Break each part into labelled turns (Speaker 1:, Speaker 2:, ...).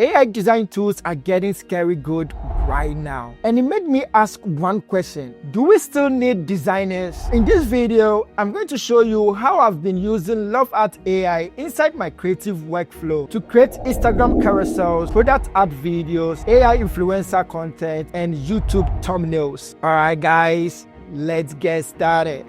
Speaker 1: AI design tools are getting scary good right now. And it made me ask one question. Do we still need designers? In this video, I'm going to show you how I've been using Lovart Ai inside my creative workflow to create Instagram carousels, product ad videos, AI influencer content, and YouTube thumbnails. Alright guys, let's get started.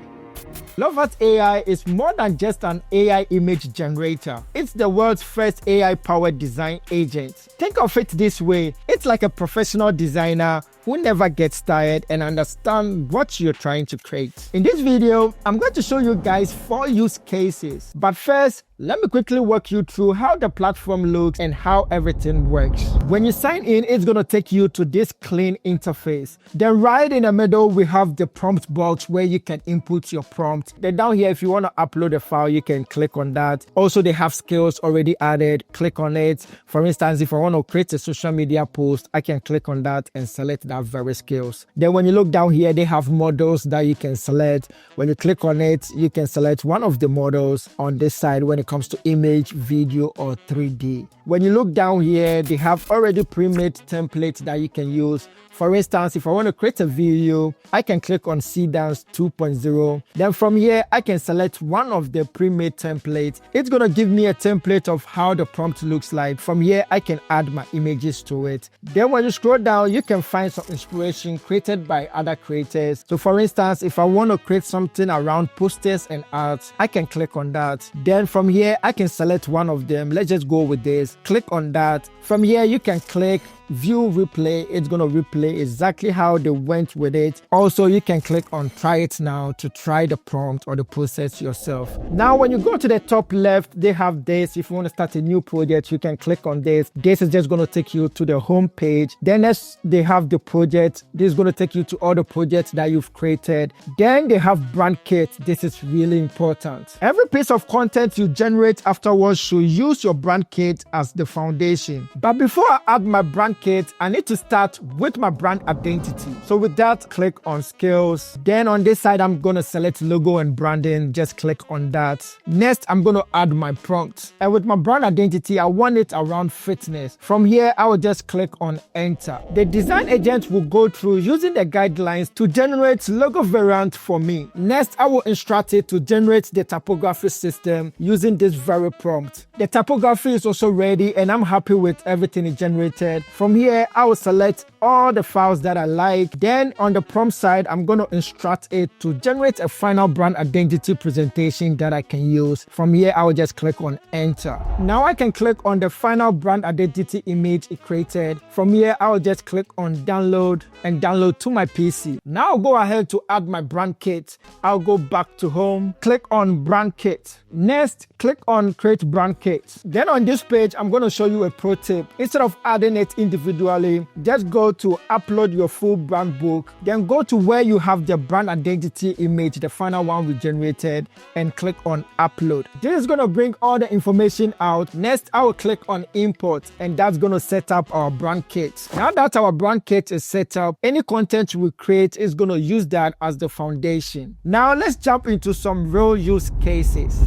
Speaker 1: Lovart Ai is more than just an AI image generator. It's the world's first AI-powered design agent. Think of it this way, it's like a professional designer who never gets tired and understands what you're trying to create. In this video, I'm going to show you guys 4 use cases. But first, let me quickly walk you through how the platform looks and how everything works. When you sign in, it's going to take you to this clean interface. Then right in the middle, we have the prompt box where you can input your prompt. Then down here, if you want to upload a file, you can click on that. Also, they have skills already added. Click on it. For instance, if I want to create a social media post, I can click on that and select that very skills. Then when you look down here, they have models that you can select. When you click on it, you can select one of the models on this side when it comes to image, video, or 3D. When you look down here, they have already pre-made templates that you can use. For instance, if I want to create a video, I can click on Dance 2.0. Then from here, I can select one of the pre-made templates. It's going to give me a template of how the prompt looks like. From here, I can add my images to it. Then when you scroll down, you can find some inspiration created by other creators. So for instance, if I want to create something around posters and art, I can click on that. Then from here, I can select one of them. Let's just go with this. Click on that. From here, you can click view replay. It's going to replay exactly how they went with it. Also, you can click on try it now to try the prompt or the process yourself. Now, when you go to the top left, they have this. If you want to start a new project, you can click on this. This is just going to take you to the home page. Then next, they have the project. This is going to take you to all the projects that you've created. Then they have brand kit. This is really important. Every piece of content you generate afterwards should use your brand kit as the foundation. But before I add my brand kit, I need to start with my brand identity. So with that, click on skills. Then on this side, I'm going to select logo and branding. Just click on that. Next, I'm going to add my prompt. And with my brand identity, I want it around fitness. From here, I will just click on enter. The design agent will go through using the guidelines to generate logo variant for me. Next, I will instruct it to generate the typography system using this very prompt. The typography is also ready and I'm happy with everything it generated. From here, I will select all the files that I like. Then on the prompt side, I'm going to instruct it to generate a final brand identity presentation that I can use. From here, I will just click on enter. Now I can click on the final brand identity image it created. From here, I will just click on download and download to my PC. Now I'll go ahead to add my brand kit. I'll go back to home, click on brand kit. Next, click on create brand kit. Then on this page, I'm going to show you a pro tip. Instead of adding it individually, just go to upload your full brand book, then go to where you have the brand identity image, the final one we generated, and click on upload. This is going to bring all the information out. Next, I will click on import, and that's going to set up our brand kit. Now that our brand kit is set up, any content we create is going to use that as the foundation. Now let's jump into some real use cases.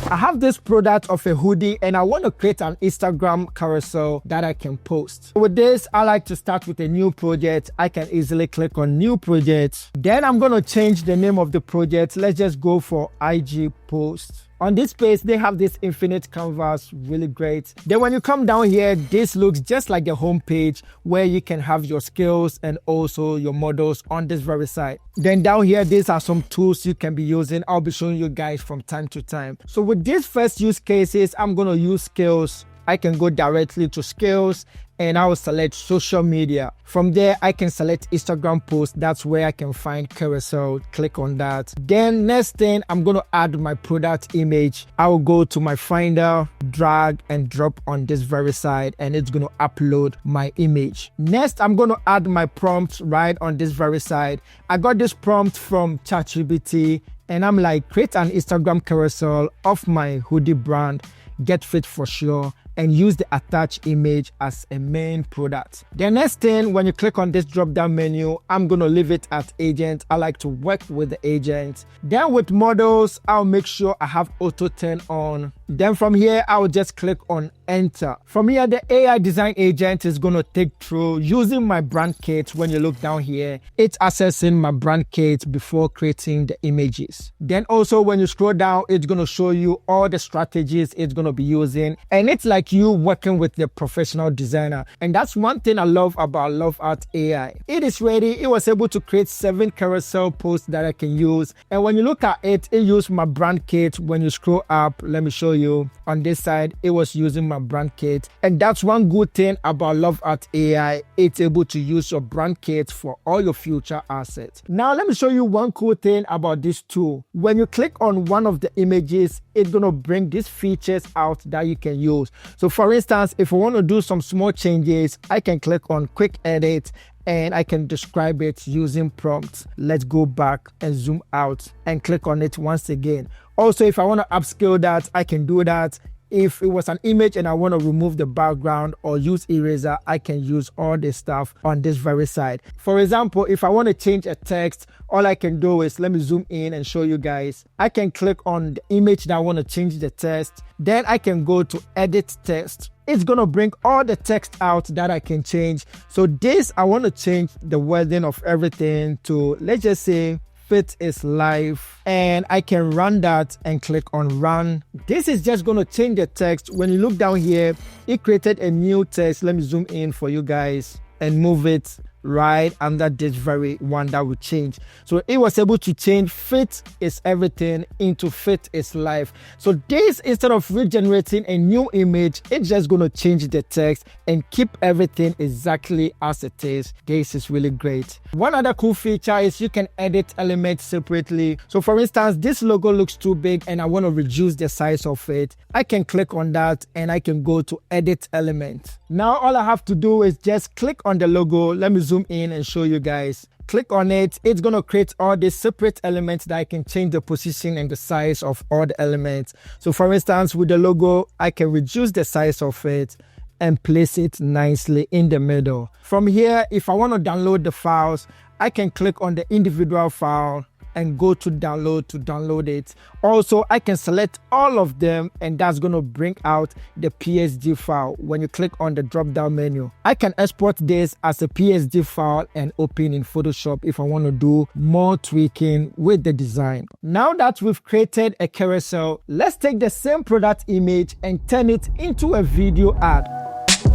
Speaker 1: I have this product of a hoodie and I want to create an Instagram carousel that I can post. With this, I like to start with a new project. I can easily click on new project. Then I'm going to change the name of the project. Let's just go for IG post. On this page, they have this infinite canvas, really great. Then when you come down here, this looks just like the home page where you can have your skills and also your models on this very side. Then down here, these are some tools you can be using. I'll be showing you guys from time to time. So with these first use cases, I'm going to use skills. I can go directly to skills and I will select social media. From there, I can select Instagram post. That's where I can find carousel. Click on that. Then next thing, I'm going to add my product image. I will go to my finder, drag and drop on this very side, and it's going to upload my image. Next, I'm going to add my prompt right on this very side. I got this prompt from ChatGPT and I'm like, create an Instagram carousel of my hoodie brand, get fit for sure, and use the attached image as a main product. The next thing, when you click on this drop down menu, I'm going to leave it at agent. I like to work with the agent. Then with models, I'll make sure I have auto turn on. Then from here, I will just click on enter. From here, the AI design agent is going to take through using my brand kit. When you look down here, it's accessing my brand kit before creating the images. Then also when you scroll down, it's going to show you all the strategies it's going to be using. And it's like you working with the professional designer. And that's one thing I love about Lovart Ai. It is ready. It was able to create 7 carousel posts that I can use. And when you look at it, it used my brand kit. When you scroll up, let me show you on this side, it was using my brand kit. And that's one good thing about Lovart Ai. It's able to use your brand kit for all your future assets. Now let me show you one cool thing about this tool. When you click on one of the images, it's going to bring these features out that you can use. So for instance, if I want to do some small changes, I can click on quick edit and I can describe it using prompts. Let's go back and zoom out and click on it once again. Also, if I want to upscale that, I can do that. If it was an image and I want to remove the background or use eraser, I can use all this stuff on this very side. For example, if I want to change a text, all I can do is, let me zoom in and show you guys. I can click on the image that I want to change the text. Then I can go to edit text. It's going to bring all the text out that I can change. So this, I want to change the wording of everything to, let's just say, fit is life, and I can run that and click on run. This is just going to change the text. When you look down here, it created a new text. Let me zoom in for you guys and move it right under this very one that will change. So it was able to change fit is everything into fit is life. So this, instead of regenerating a new image, it's just going to change the text and keep everything exactly as it is. This is really great. One other cool feature is you can edit elements separately. So for instance, this logo looks too big and I want to reduce the size of it. I can click on that and I can go to edit element. Now all I have to do is just click on the logo. Let me zoom in and show you guys. Click on it. It's going to create all these separate elements that I can change the position and the size of all the elements. So for instance, with the logo, I can reduce the size of it and place it nicely in the middle. From here, if I want to download the files, I can click on the individual file and go to download it. Also, I can select all of them and that's going to bring out the PSD file. When you click on the drop down menu, I can export this as a PSD file and open in Photoshop if I want to do more tweaking with the design. Now that we've created a carousel, let's take the same product image and turn it into a video ad.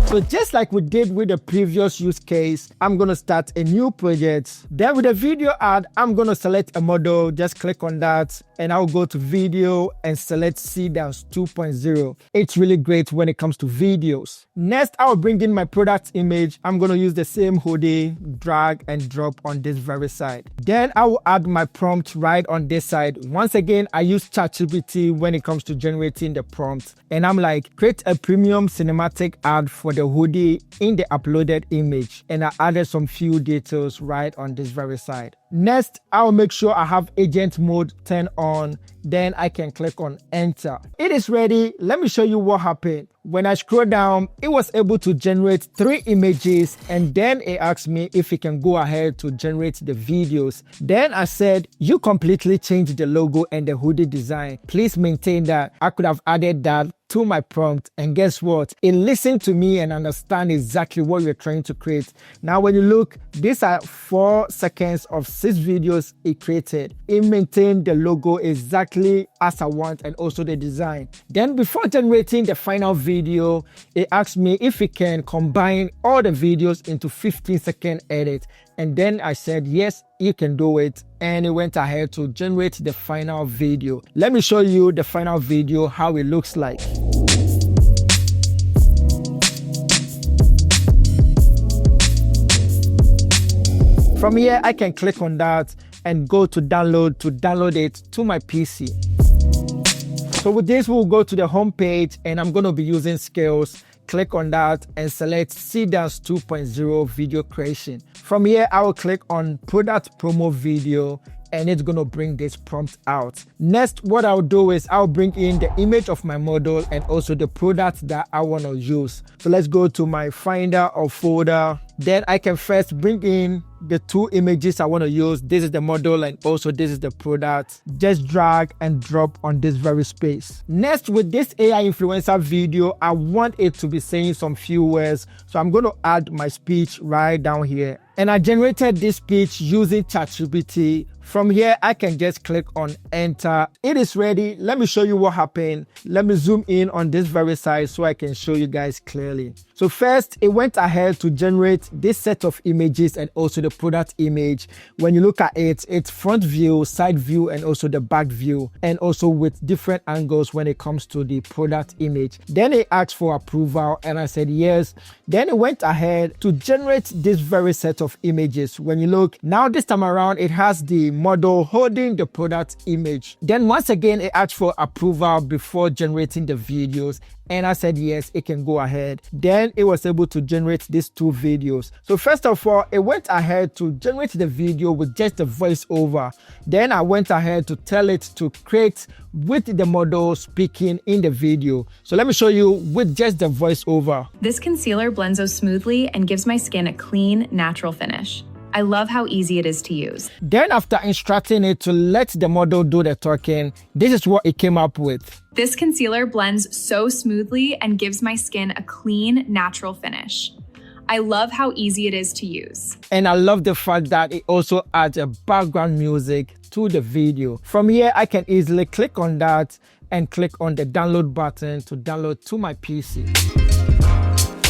Speaker 1: So just like we did with the previous use case, I'm going to start a new project. Then with a video ad, I'm going to select a model, just click on that, and I'll go to video and select C-Dance 2.0. It's really great when it comes to videos. Next, I'll bring in my product image. I'm going to use the same hoodie, drag and drop on this very side. Then I will add my prompt right on this side. Once again, I use ChatGPT when it comes to generating the prompt. And I'm like, create a premium cinematic ad for the hoodie in the uploaded image. And I added some few details right on this very side. Next, I'll make sure I have agent mode turned on. Then I can click on enter. It is ready. Let me show you what happened. When I scroll down, it was able to generate 3 images and then it asked me if it can go ahead to generate the videos. Then I said, you completely changed the logo and the hoodie design. Please maintain that. I could have added that to my prompt, and guess what? It listened to me and understand exactly what you're trying to create. Now when you look, these are 4 seconds of 6 videos it created. It maintained the logo exactly as I want and also the design. Then before generating the final video, it asked me if it can combine all the videos into 15-second edit. And then I said, yes, you can do it. And it went ahead to generate the final video. Let me show you the final video, how it looks like. From here, I can click on that and go to download it to my PC. So with this, we'll go to the home page and I'm going to be using scales. Click on that and select C-Dance 2.0 video creation. From here, I will click on product promo video and it's gonna bring this prompt out. Next, what I'll do is I'll bring in the image of my model and also the product that I want to use. So let's go to my finder or folder. Then I can first bring in the two images I want to use. This is the model and also this is the product. Just drag and drop on this very space. Next, with this AI influencer video, I want it to be saying some few words. So I'm going to add my speech right down here. And I generated this speech using ChatGPT. From here, I can just click on enter. It is ready. Let me show you what happened. Let me zoom in on this very side so I can show you guys clearly. So first, it went ahead to generate this set of images and also the product image. When you look at it, it's front view, side view, and also the back view, and also with different angles when it comes to the product image. Then it asked for approval and I said yes. Then it went ahead to generate this very set of images. When you look, now this time around, it has the model holding the product image. Then once again, it asked for approval before generating the videos. And I said, yes, it can go ahead. Then it was able to generate these two videos. So first of all, it went ahead to generate the video with just the voiceover. Then I went ahead to tell it to create with the model speaking in the video. So let me show you with just the voiceover.
Speaker 2: This concealer blends so smoothly and gives my skin a clean, natural finish. I love how easy it is to use.
Speaker 1: Then after instructing it to let the model do the talking, this is what it came up with.
Speaker 2: This concealer blends so smoothly and gives my skin a clean, natural finish. I love how easy it is to use.
Speaker 1: And I love the fact that it also adds a background music to the video. From here, I can easily click on that and click on the download button to download to my PC.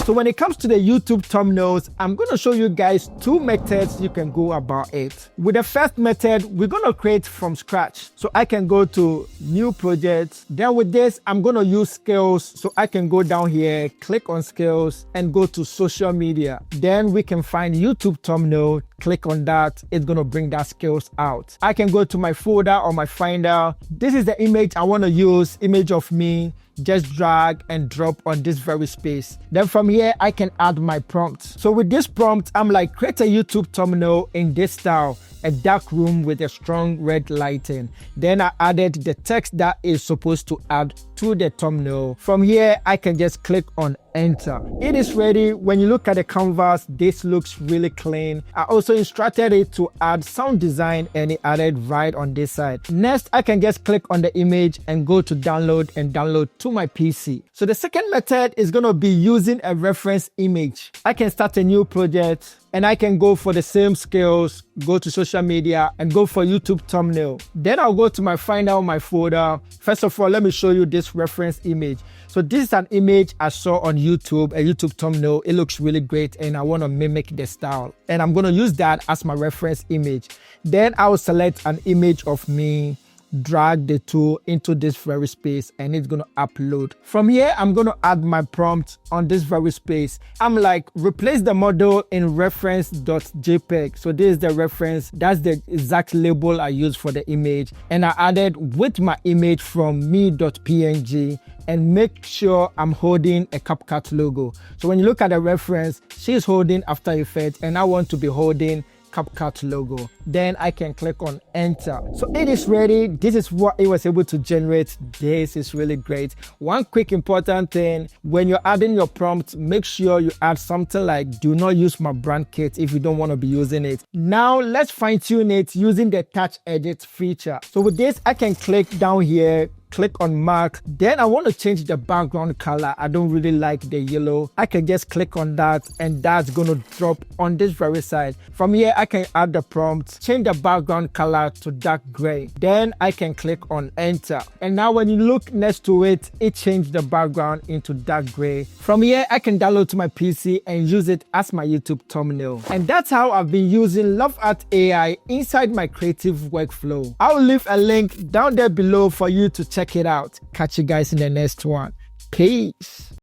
Speaker 1: So when it comes to the YouTube thumbnails, I'm going to show you guys two methods you can go about it. With the first method, we're going to create from scratch. So I can go to new projects. Then with this, I'm going to use scales. So I can go down here, click on scales and go to social media. Then we can find YouTube thumbnail, click on that. It's going to bring that scales out. I can go to my folder or my finder. This is the image I want to use, image of me. Just drag and drop on this very space. Then from here, I can add my prompt. So with this prompt, I'm like, create a YouTube thumbnail in this style, a dark room with a strong red lighting. Then I added the text that is supposed to add to the thumbnail. From here, I can just click on enter. It is ready. When you look at the canvas, this looks really clean. I also instructed it to add sound design and it added right on this side. Next, I can just click on the image and go to download and download to my PC. So the second method is going to be using a reference image. I can start a new project and I can go for the same scales, go to social media and go for YouTube thumbnail. Then I'll go to my finder or my folder. First of all, let me show you this reference image. So this is an image I saw on YouTube, a YouTube thumbnail. It looks really great and I want to mimic the style. And I'm going to use that as my reference image. Then I will select an image of me, drag the tool into this very space and it's going to upload. From here, I'm going to add my prompt on this very space. I'm like, replace the model in reference.jpg. So this is the reference. That's the exact label I use for the image. And I added with my image from me.png and make sure I'm holding a CapCut logo. So when you look at the reference, she's holding After Effects and I want to be holding CapCut logo. Then I can click on enter. So it is ready. This is what it was able to generate. This is really great. One quick important thing, when you're adding your prompt, make sure you add something like do not use my brand kit if you don't want to be using it. Now let's fine tune it using the touch edit feature. So with this, I can click down here, click on mark. Then I want to change the background color. I don't really like the yellow. I can just click on that and that's going to drop on this very side. From here, I can add the prompt, change the background color to dark gray. Then I can click on enter. And now when you look next to it, it changed the background into dark gray. From here, I can download to my PC and use it as my YouTube thumbnail. And that's how I've been using Lovart AI inside my creative workflow. I'll leave a link down there below for you to check it out. Catch you guys in the next one. Peace.